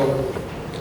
So,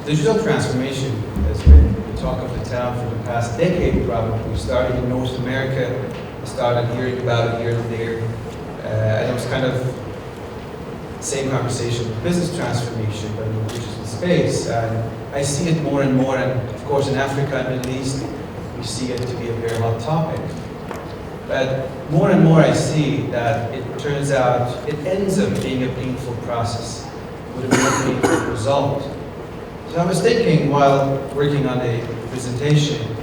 digital transformation has been the talk of the town for the past decade, probably. We started in North America, started hearing about it here and there, and it was kind of the same conversation with business transformation, but in the digital space. And I see it more and more, and of course in Africa and Middle East, we see it to be a very hot topic. But more and more I see that it turns out, it ends up being a painful process with a very painful result. So I was thinking while working on a presentation,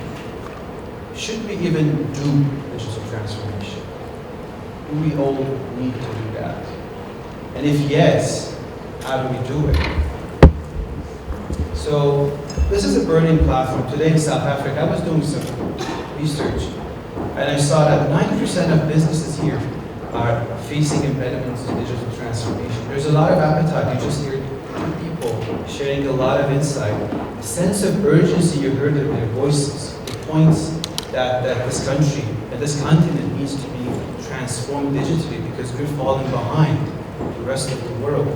should we even do digital transformation? Do we all need to do that? And if yes, how do we do it? So this is a burning platform. Today in South Africa, I was doing some research, and I saw that 90% of businesses here are facing impediments to digital transformation. There's a lot of appetite. You just hear people sharing a lot of insight. The sense of urgency, you heard in their voices, the points that this country and this continent needs to be transformed digitally because we're falling behind the rest of the world.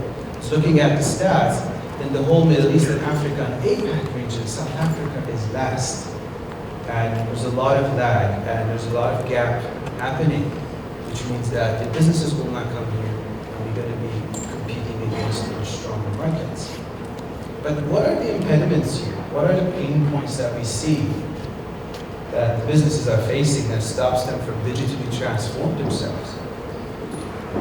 So looking at the stats, in the whole Middle East and Africa and APAC region, South Africa is last. And there's a lot of lag and there's a lot of gap happening, which means that the businesses will not come here and we're going to be competing against much stronger markets. But what are the impediments here? What are the pain points that we see that the businesses are facing that stops them from digitally transform themselves?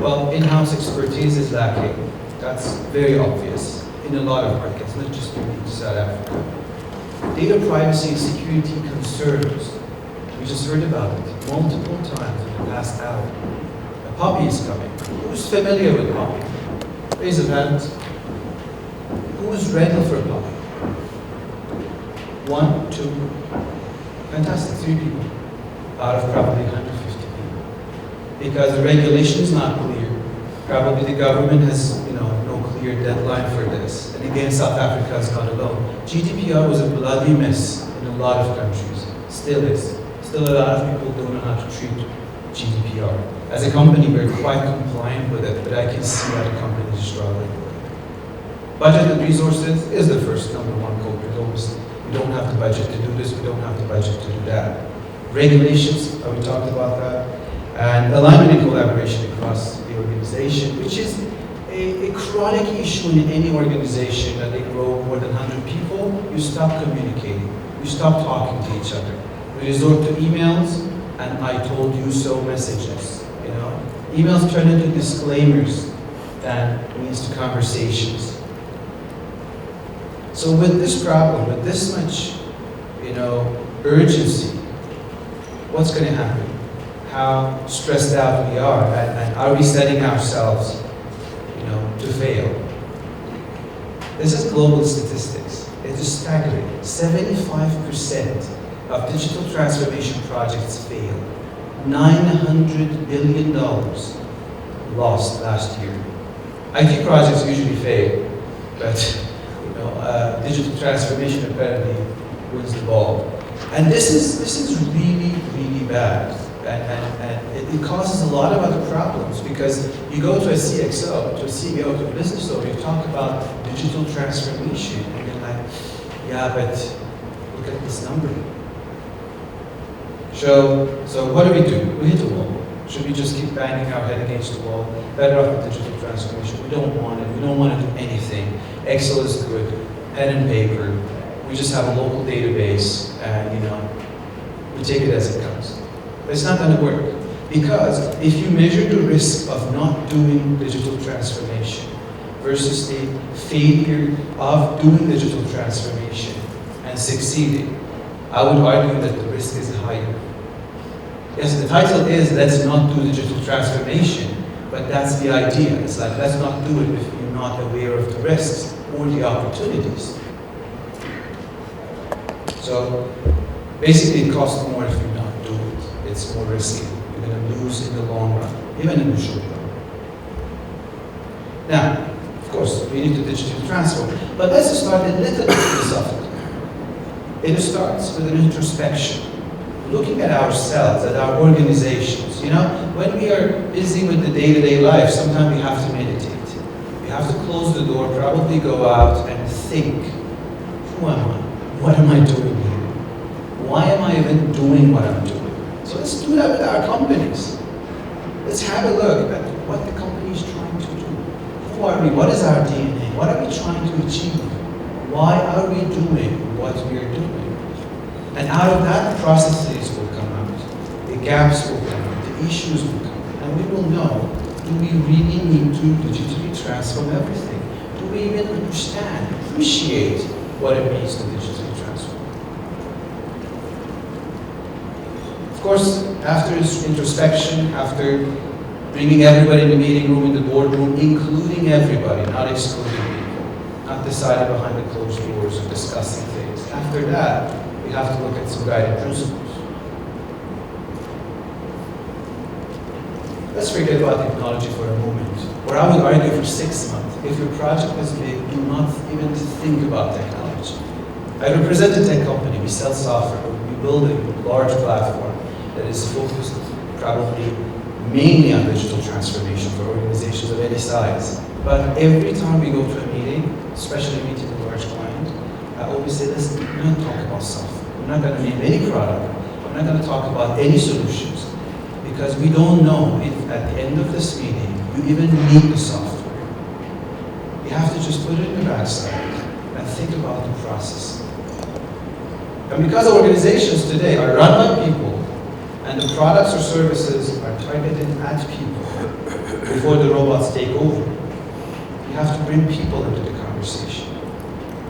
Well, in-house expertise is lacking. That's very obvious in a lot of markets, not just unique to South Africa. Data privacy and security concerns. We just heard about it multiple times in the past hour. A puppy is coming. Who's familiar with puppy? Raise a hand. Who's ready for a puppy? 1, 2. Fantastic, 3 people out of probably 150 people. Because the regulation is not clear. Probably the government has, no clear deadline for this. And again, South Africa is not alone. GDPR was a bloody mess in a lot of countries. Still is. Still a lot of people don't know how to treat GDPR. As a company, we're quite compliant with it, but I can see other companies struggling with it. Budget and resources is the first number one culprit. Almost, we don't have the budget to do this, we don't have the budget to do that. Regulations, we talked about that. And alignment and collaboration across the organization, which is a chronic issue in any organization that they grow more than 100 people. You stop communicating, you stop talking to each other. We resort to emails and I told you so messages. Emails turn into disclaimers that leads to conversations. So with this problem, with this much, urgency, what's going to happen? How stressed out we are, and are we setting ourselves, to fail? This is global statistics. It is staggering. 75% of digital transformation projects fail. $900 billion lost last year. IT projects usually fail, but digital transformation apparently wins the ball. And this is really, really bad. And it causes a lot of other problems because you go to a CXO, to a CEO, to a business owner, you talk about digital transformation, and you're like, yeah, but look at this number. So what do? We hit the wall. Should we just keep banging our head against the wall? Better off with digital transformation. We don't want it. We don't want to do anything. Excel is good. Pen and paper. We just have a local database, and we take it as it comes. But it's not going to work. Because if you measure the risk of not doing digital transformation versus the failure of doing digital transformation and succeeding, I would argue that the risk is higher. Yes, the title is Let's Not Do Digital Transformation, but that's the idea. It's like, let's not do it if you're not aware of the risks or the opportunities. So basically it costs more if you not do it. It's more risky. You're going to lose in the long run, even in the short run. Now, of course, we need to digitally transform. But let's start a little bit philosophically. It starts with an introspection. Looking at ourselves, at our organizations. When we are busy with the day-to-day life, sometimes we have to meditate. We have to close the door, probably go out and think, who am I? What am I doing here? Why am I even doing what I'm doing? So let's do that with our companies. Let's have a look at what the company is trying to do. Who are we? What is our DNA? What are we trying to achieve? Why are we doing what we are doing? And out of that, processes will come out. The gaps will come out. The issues will come out. And we will know, do we really need to digitally transform everything? Do we even understand, appreciate what it means to digitally transform? Of course, after introspection, after bringing everybody in the meeting room, in the boardroom, including everybody, not excluding people, not deciding behind the closed doors or discussing things. After that, we have to look at some guiding principles. Let's forget about technology for a moment. Or I would argue for 6 months. If your project is big, do not even think about technology. I represent a tech company. We sell software. We build a large platform that is focused probably mainly on digital transformation for organizations of any size. But every time we go to a meeting, especially meeting a large client, I always say, listen, we're not talking about software. We're not going to name any product. We're not going to talk about any solutions. Because we don't know if at the end of this meeting, you even need the software. You have to just put it in the backside and think about the process. And because organizations today are run by people, and the products or services are targeted at people before the robots take over, you have to bring people into the conversation.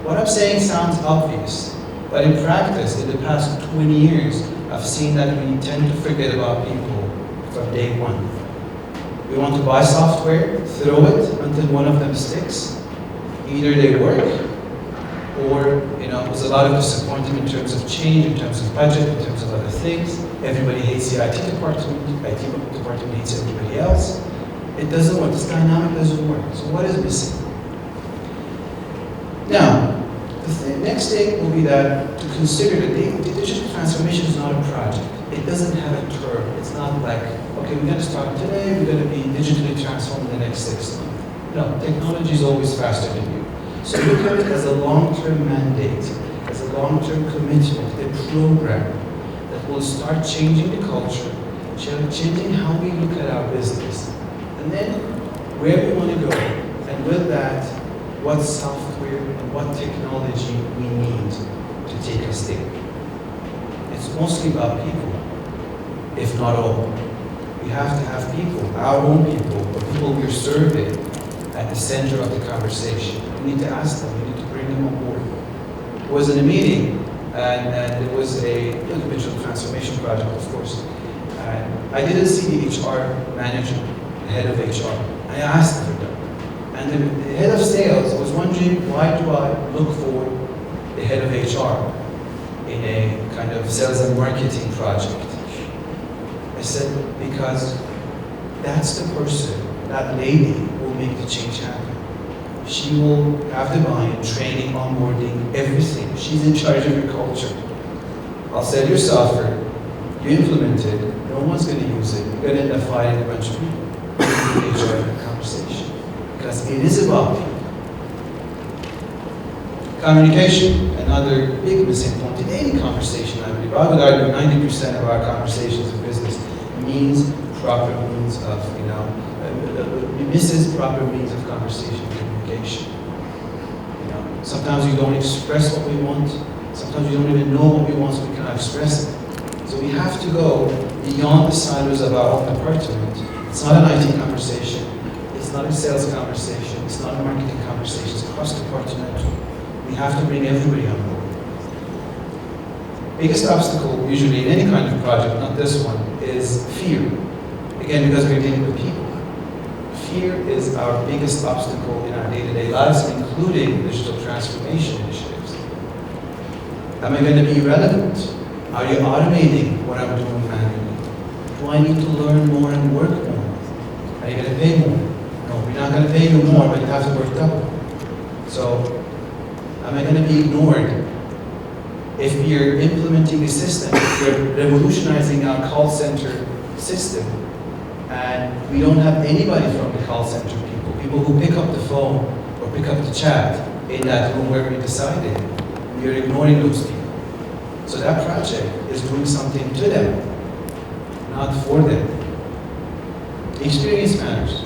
What I'm saying sounds obvious, but in practice, in the past 20 years, I've seen that we tend to forget about people from day one. We want to buy software, throw it until one of them sticks. Either they work, or there's a lot of disappointment in terms of change, in terms of budget, in terms of other things. Everybody hates the IT department hates everybody else. It doesn't work, this dynamic doesn't work. So what is missing? Now, the next thing will be that to consider that the digital transformation is not a project. It doesn't have a term. It's not like, okay, we're going to start today, we're going to be digitally transformed in the next 6 months. No, technology is always faster than you. So look at it as a long-term mandate, as a long-term commitment, a program that will start changing the culture, changing how we look at our business, and then where we want to go, and with that, what software and what technology we need to take us there. It's mostly about people, if not all. We have to have people, our own people, or people we're serving, at the center of the conversation. We need to ask them, we need to bring them on board. I was in a meeting, and it was a digital transformation project, of course. And I didn't see the HR manager, the head of HR. I asked for them. And the head of sales was wondering, why do I look for the head of HR in a kind of sales and marketing project? I said, because that's the person, that lady will make the change happen. She will have the buy-in, training, onboarding, everything. She's in charge of your culture. I'll sell your software, you implement it, no one's going to use it. You're going to end up fighting a bunch of people. You enjoy the conversation. Because it is about people. Communication, another big missing point in any conversation, I believe. I would argue 90% of our conversations in business means proper means of, misses proper means of conversation and communication. Sometimes we don't express what we want. Sometimes we don't even know what we want, so we cannot express it. So we have to go beyond the silos of our own department. It's not an IT conversation. It's not a sales conversation. It's not a marketing conversation. It's cross-departmental. We have to bring everybody on board. Biggest obstacle, usually in any kind of project, not this one, is fear. Again, because we're dealing with people. Fear is our biggest obstacle in our day-to-day lives, including digital transformation initiatives. Am I going to be relevant? Are you automating what I'm doing manually? Do I need to learn more and work more? Are you going to pay more? No, we're not going to pay you more, but you have to work double. So, am I going to be ignored? If we're implementing a system, we're revolutionizing our call center system, and we don't have anybody from the call center people who pick up the phone or pick up the chat in that room where we decided we are ignoring those people. So that project is doing something to them, not for them. Experience matters.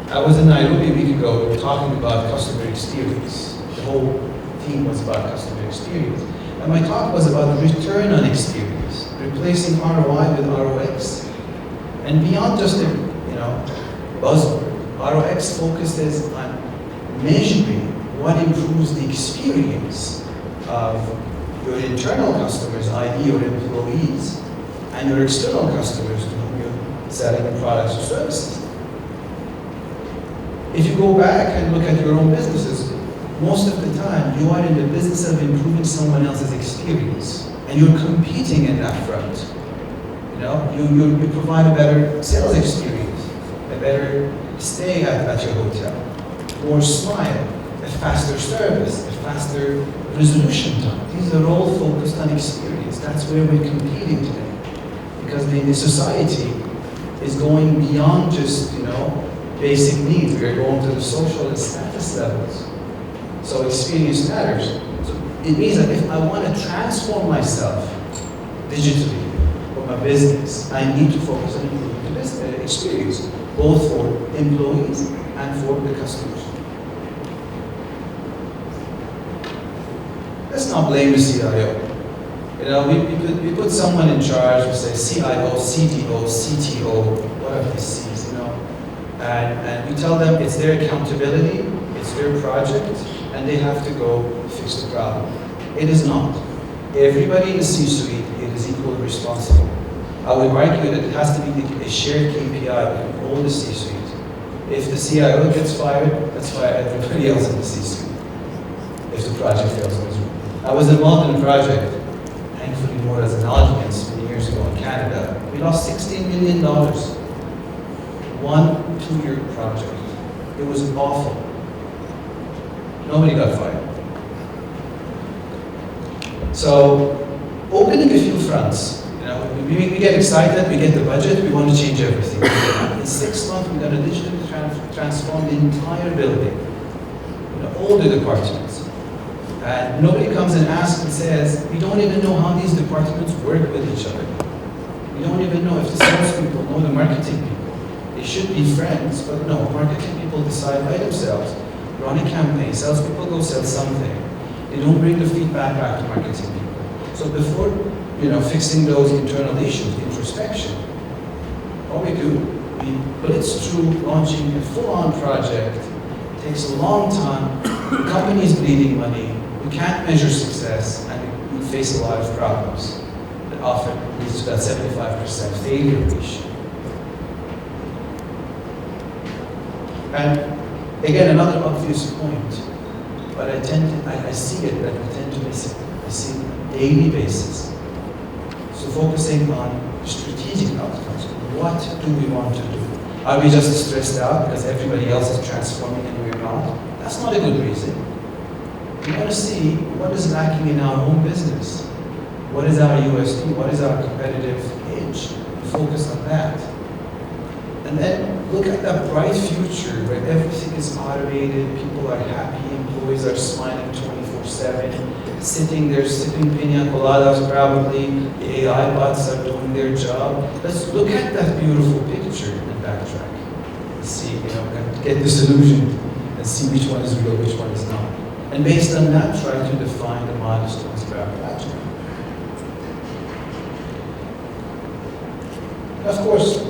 I was in Nairobi a week ago talking about customer experience. The whole theme was about customer experience. And my talk was about return on experience, replacing ROI with ROX. And beyond just the buzzword, ROX focuses on measuring what improves the experience of your internal customers, i.e. your employees, and your external customers to whom you're selling products or services. If you go back and look at your own businesses, most of the time you are in the business of improving someone else's experience, and you're competing in that front. You provide a better sales experience, a better stay at your hotel, more smile, a faster service, a faster resolution time. These are all focused on experience. That's where we're competing today, because the society is going beyond just basic needs. We're going to the social and status levels. So experience matters. So it means that if I want to transform myself digitally for my business, I need to focus on improving the business experience, both for employees and for the customers. Let's not blame the CIO. We put someone in charge, we say CIO, CDO, CTO, whatever the C's, and we tell them it's their accountability, it's their project, and they have to go fix the problem. It is not. Everybody in the C-suite is equally responsible. I would argue that it has to be a shared KPI between all the C-suite. If the CIO gets fired, let's fire everybody else in the C-suite if the project fails. I was involved in a project, thankfully more as an audience many years ago in Canada. We lost $16 million. 1 2-year project. It was awful. Nobody got fired. So, opening a few fronts. We get excited, we get the budget, we want to change everything. In 6 months, we're going to digitally transform the entire building, all the departments. And nobody comes and asks and says, we don't even know how these departments work with each other. We don't even know if the salespeople know the marketing people. They should be friends, but no, marketing people decide by themselves, run a campaign, salespeople go sell something. They don't bring the feedback back to marketing people. So before fixing those internal issues, introspection, what we do, we blitz through launching a full-on project. It takes a long time, the company is bleeding money, we can't measure success, and we face a lot of problems that often leads to that 75% failure ratio. And again, another obvious point, but I see it, but I tend to miss it. I see it on a daily basis. So focusing on strategic outcomes. What do we want to do? Are we just stressed out because everybody else is transforming and we're not? That's not a good reason. We want to see what is lacking in our own business. What is our USP? What is our competitive edge? Focus on that. And then look at that bright future where everything is automated, people are happy, employees are smiling 24/7, sitting there sipping pina coladas probably, the AI bots are doing their job. Let's look at that beautiful picture and backtrack. See, get disillusioned and see which one is real, which one is not. And based on that, try to define the milestones for our project. Of course,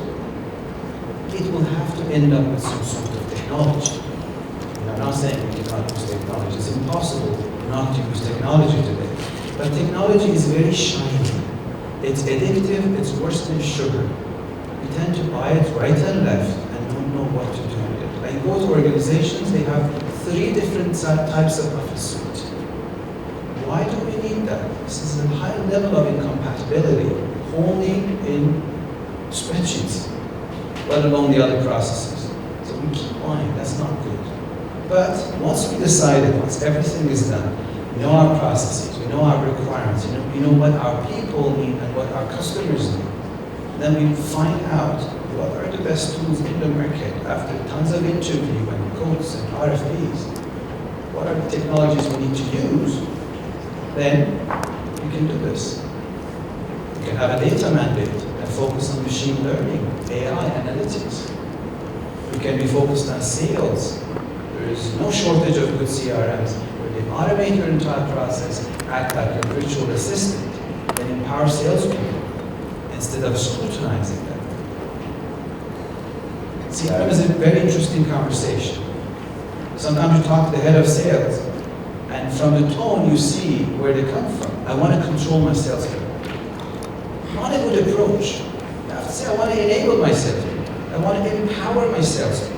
it will have to end up with some sort of technology. And I'm not saying we cannot use technology. It's impossible not to use technology today. But technology is very shiny. It's addictive, it's worse than sugar. We tend to buy it right and left and don't know what to do with it. I go to organizations, they have 3 different types of office suites. Why do we need that? This is a high level of incompatibility, only in spreadsheets, let alone the other processes. So we keep buying, that's not good. But once we decided, once everything is done, we know our processes, we know our requirements, we know what our people need and what our customers need. Then we find out what are the best tools in the market after tons of interview and quotes and RFPs. what are the technologies we need to use, then you can do this. You can have a data mandate and focus on machine learning, AI, analytics. You can be focused on sales. There is no shortage of good CRMs where they automate your entire process, act like your virtual assistant, and empower salespeople instead of scrutinizing them. CRM is a very interesting conversation. Sometimes you talk to the head of sales, and from the tone you see where they come from. I want to control my salespeople. Not a good approach. You have to say, I want to enable my salespeople. I want to empower my salespeople.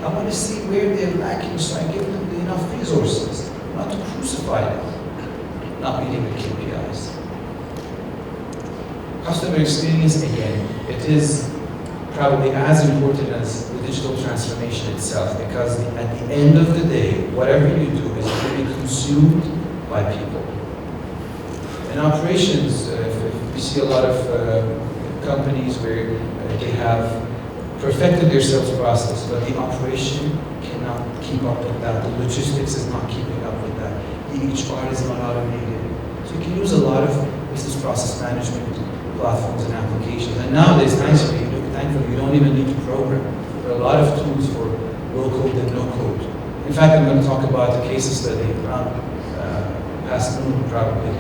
I want to see where they're lacking so I give them enough resources, not to crucify them, not meeting the KPIs. Customer experience, again, it is probably as important as the digital transformation itself, because at the end of the day, whatever you do is going to be consumed by people. In operations, we see a lot of companies where they have perfected their sales process, but the operation cannot keep up with that. The logistics is not keeping up with that. The HR is not automated. So you can use a lot of business process management platforms and applications. And nowadays, thankfully, you don't even need to program. There are a lot of tools for low code and no code. In fact, I'm going to talk about a case study around past noon, probably,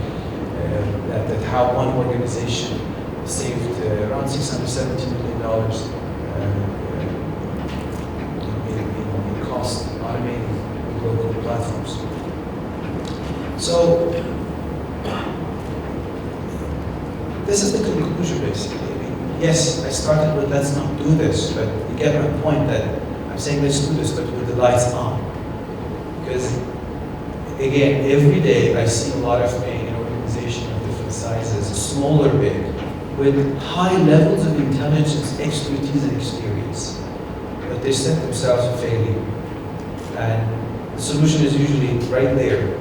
that how one organization saved around $670 million in cost automating low code platforms. So, this is the conclusion, basically. Yes, I started with let's not do this, but you get my point that I'm saying let's do this, but with the lights on. Because, again, every day I see a lot of pain in organizations of different sizes, small or big, with high levels of intelligence, expertise, and experience. But they set themselves a failure. And the solution is usually right there.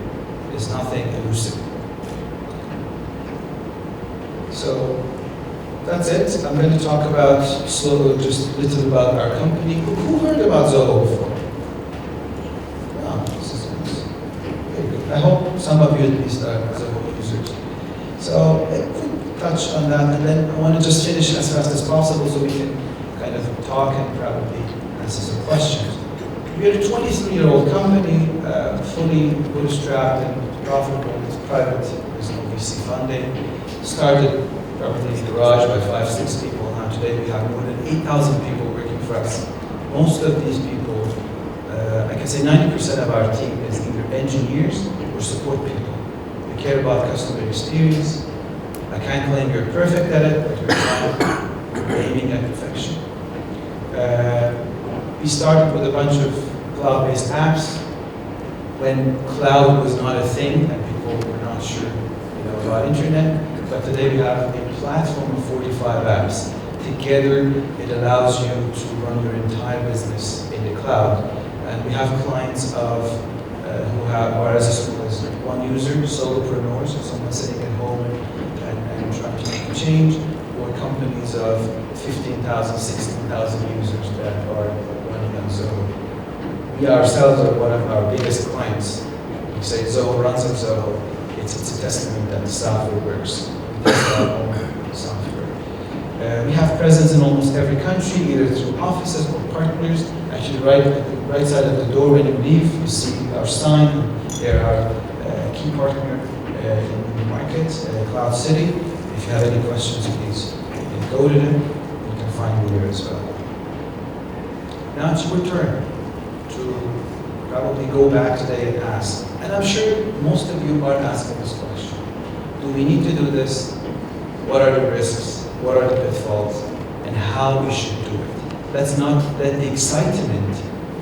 There's nothing elusive. So, that's it. I'm going to talk about just a little about our company. Who heard about Zoho before? Oh, this is very good. I hope some of you at least are Zoho users. So a quick touch on that, and then I want to just finish as fast as possible so we can kind of talk and probably answer some questions. We're a 23-year-old company, fully bootstrapped and profitable. It's private. There's no VC funding. Started probably in the garage by 5-6 people. Now today we have more than 8,000 people working for us. Most of these people, I can say 90% of our team is either engineers or support people. We care about customer experience. I can't claim you're perfect at it, but we're aiming at perfection. We started with a bunch of cloud-based apps when cloud was not a thing and people were not sure about internet. But today we have a platform of 45 apps. Together, it allows you to run your entire business in the cloud. And we have clients of who are as small as one user, solopreneurs, so someone sitting at home and trying to make a change, or companies of 15,000, 16,000 users that are running on Zoho. We ourselves are one of our biggest clients. We say Zoho runs on Zoho. It's a testament that the software works. We test our own software. We have presence in almost every country, either through offices or partners. Actually, right at the right side of the door when you leave, you see our sign. They're our key partner in the market, Cloud City. If you have any questions, please go to them. You can find me there as well. Now it's your turn to probably go back today and ask. And I'm sure most of you are asking this question. Do we need to do this? What are the risks? What are the pitfalls? And how we should do it? Let's not let the excitement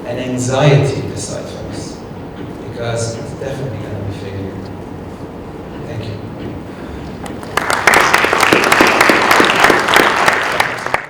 and anxiety decide for us, because it's definitely going to